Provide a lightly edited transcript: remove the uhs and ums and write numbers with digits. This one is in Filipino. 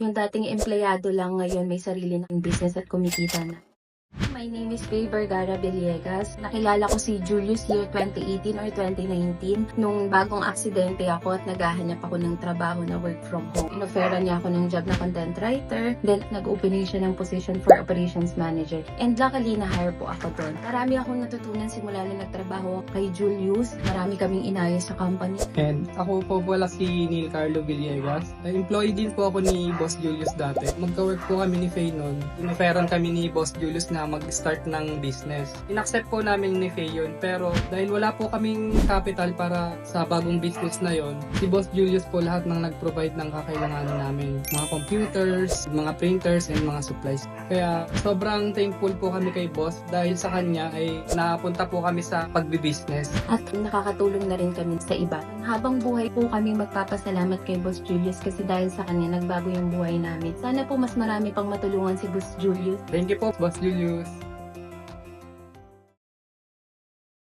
Yung dating empleyado lang ngayon may sarili ng business at kumikita na. My name is Faye Vergara Villegas. Nakilala ko si Julius year 2018 or 2019 nung bagong aksidente ako at naghahanap ako ng trabaho na work from home. Inofera niya ako ng job na content writer, then nag-opening siya ng position for operations manager. And luckily, na-hire po ako doon. Marami akong natutunan simula na nagtrabaho kay Julius. Marami kaming inayos sa company. And ako po pala si Neil Carlo Villegas. Employee din po ako ni Boss Julius dati. Magka-work po kami ni Faye noon. Inoferan kami ni Boss Julius na mag-start ng business. In-accept po namin ni Faye yun, pero dahil wala po kaming capital para sa bagong business na yon, si Boss Julius po lahat ng nag-provide ng kakailanganan namin. Mga computers, mga printers, and mga supplies. Kaya sobrang thankful po kami kay Boss dahil sa kanya ay napunta po kami sa pagbi-business. At nakakatulong na rin kami sa iba. Habang buhay po kami magpapasalamat kay Boss Julius kasi dahil sa kanya nagbago yung buhay namin. Sana po mas marami pang matulungan si Boss Julius. Thank you po, Boss Julius.